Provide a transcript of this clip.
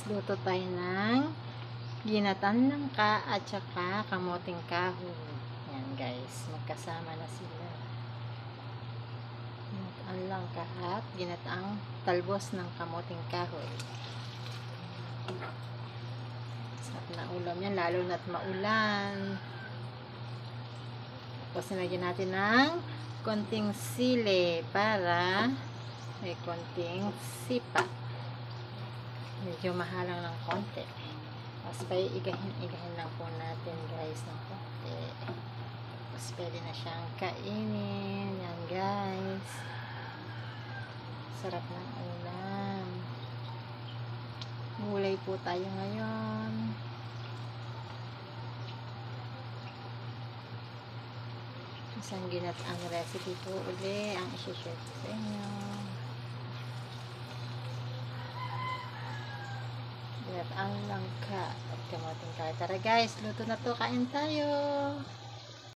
luto tayo ng ginatang langka at saka kamuting kahoy. Yan guys, magkasama na sila. Ginatang langka at ginataang talbos ng kamuting kahoy. Sarap na ulam yan, lalo na't maulan. Tapos nilagyan natin ng konting sili para may konting sipa. Medyo mahalang ng konti. Tapos igahin lang po natin guys ng konti. Tapos pwede na siyang kainin. Yan guys. Sarap ng ulam. Gulay po tayo ngayon. Isang ginataang recipe po uli ang isi-share ko sa inyo. Ginataang langka at kamuting kahoy. Tara guys, luto na to. Kain tayo.